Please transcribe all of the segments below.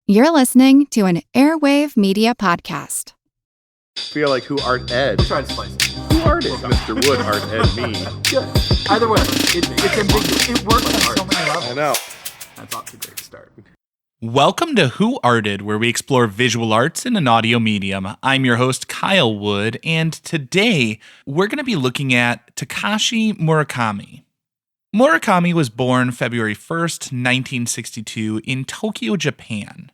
You're listening to an Airwave Media Podcast. Feel like who art Ed? We'll try to spice it. Who art Ed? Mr. Wood art Ed me. Good. Either way, it's ambiguous. It works on so many levels. I know. That's off to a great start. Welcome to Who Arted, where we explore visual arts in an audio medium. I'm your host, Kyle Wood, and today we're going to be looking at Takashi Murakami. Murakami was born February 1st, 1962 in Tokyo, Japan.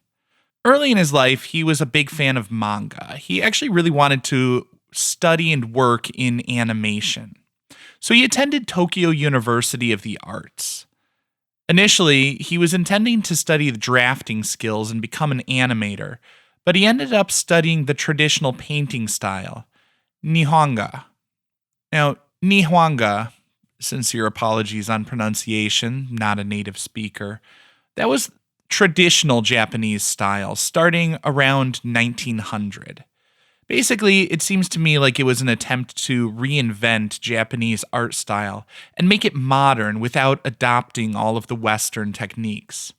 Early in his life, he was a big fan of manga. He actually really wanted to study and work in animation. So he attended Tokyo University of the Arts. Initially, he was intending to study the drafting skills and become an animator, but he ended up studying the traditional painting style, Nihonga. Now, Nihonga, sincere apologies on pronunciation, not a native speaker, that was traditional Japanese style, starting around 1900. Basically, it seems to me like it was an attempt to reinvent Japanese art style and make it modern without adopting all of the Western techniques.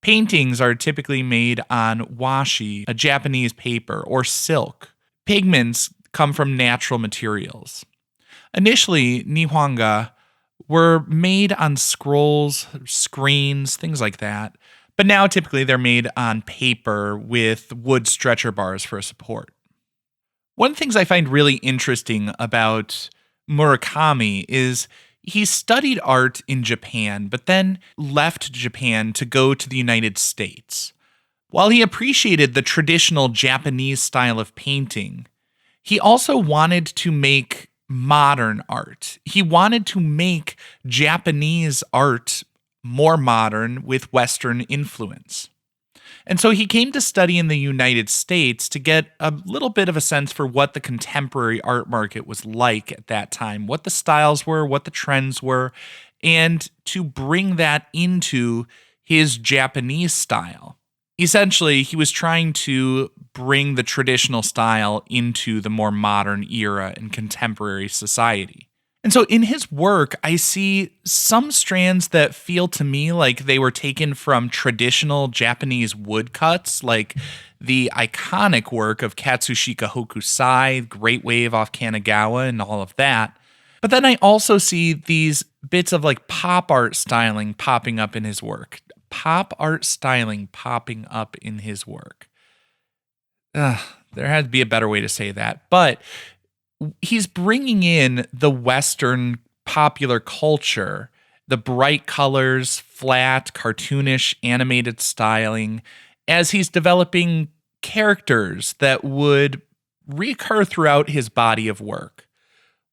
Paintings are typically made on washi, a Japanese paper, or silk. Pigments come from natural materials. Initially, Nihonga were made on scrolls, screens, things like that, but now typically they're made on paper with wood stretcher bars for support. One of the things I find really interesting about Murakami is he studied art in Japan, but then left Japan to go to the United States. While he appreciated the traditional Japanese style of painting, he also wanted to make modern art. He wanted to make Japanese art more modern with Western influence. And so he came to study in the United States to get a little bit of a sense for what the contemporary art market was like at that time, what the styles were, what the trends were, and to bring that into his Japanese style. Essentially, he was trying to bring the traditional style into the more modern era in contemporary society. And so in his work, I see some strands that feel to me like they were taken from traditional Japanese woodcuts, like the iconic work of Katsushika Hokusai, Great Wave off Kanagawa, and all of that. But then I also see these bits of like pop art styling popping up in his work. Pop art styling popping up in his work. There had to be a better way to say that. But he's bringing in the Western popular culture, the bright colors, flat, cartoonish, animated styling, as he's developing characters that would recur throughout his body of work.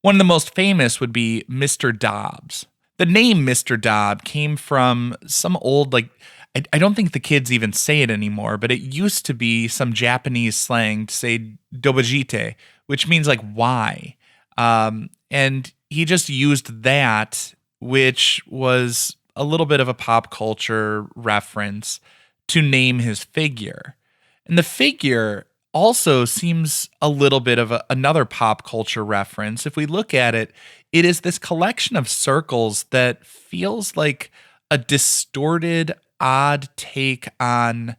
One of the most famous would be Mr. Dobbs. The name Mr. Dobb came from some old, I don't think the kids even say it anymore, but it used to be some Japanese slang to say dobajite, which means like why. And he just used that, which was a little bit of a pop culture reference to name his figure. And the figure also seems a little bit of another pop culture reference. If we look at it, it is this collection of circles that feels like a distorted, odd take on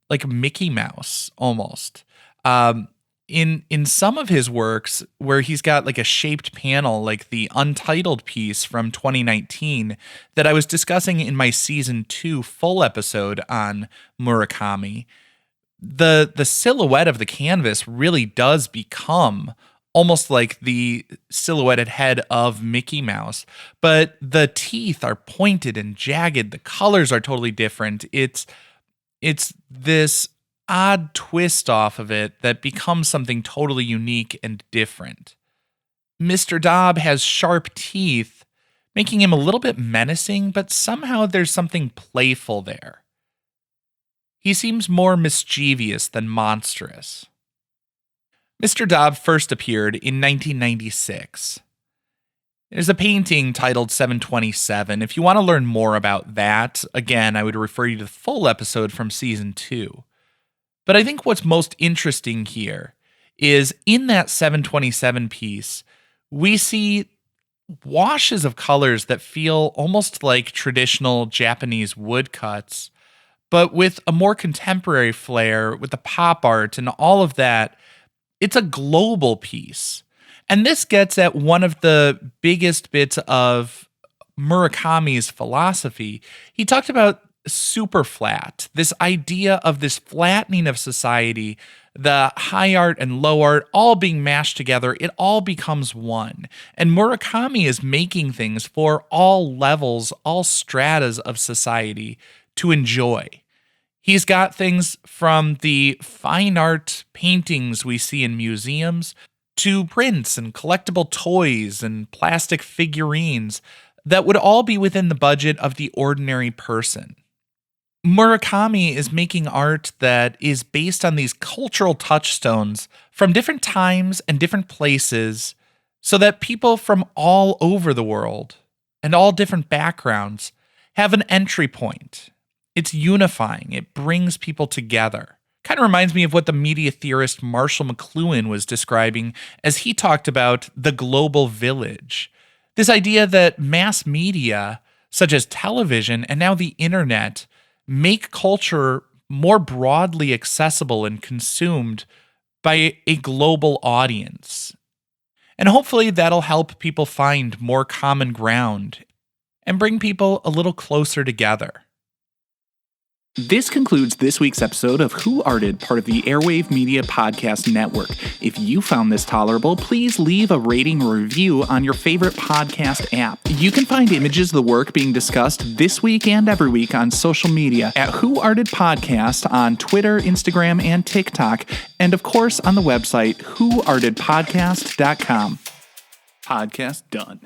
like Mickey Mouse almost. In some of his works where he's got like a shaped panel, like the Untitled piece from 2019 that I was discussing in my season 2 full episode on Murakami, the silhouette of the canvas really does become almost like the silhouetted head of Mickey Mouse, but the teeth are pointed and jagged. The colors are totally different. It's this odd twist off of it that becomes something totally unique and different. Mr. Dobb has sharp teeth, making him a little bit menacing, but somehow there's something playful there. He seems more mischievous than monstrous. Mr. Dobb first appeared in 1996. There's a painting titled 727. If you want to learn more about that, again, I would refer you to the full episode from season 2. But I think what's most interesting here is in that 727 piece, we see washes of colors that feel almost like traditional Japanese woodcuts, But with a more contemporary flair, with the pop art and all of that, it's a global piece. And this gets at one of the biggest bits of Murakami's philosophy. He talked about super flat, this idea of this flattening of society, the high art and low art all being mashed together. It all becomes one. And Murakami is making things for all levels, all stratas of society to enjoy. He's got things from the fine art paintings we see in museums to prints and collectible toys and plastic figurines that would all be within the budget of the ordinary person. Murakami is making art that is based on these cultural touchstones from different times and different places so that people from all over the world and all different backgrounds have an entry point. It's unifying. It brings people together. Kind of reminds me of what the media theorist Marshall McLuhan was describing as he talked about the global village. This idea that mass media, such as television and now the internet, make culture more broadly accessible and consumed by a global audience. And hopefully that'll help people find more common ground and bring people a little closer together. This concludes this week's episode of Who Arted, part of the Airwave Media Podcast Network. If you found this tolerable, please leave a rating or review on your favorite podcast app. You can find images of the work being discussed this week and every week on social media at Who Arted Podcast on Twitter, Instagram, and TikTok, and of course on the website whoartedpodcast.com. Podcast done.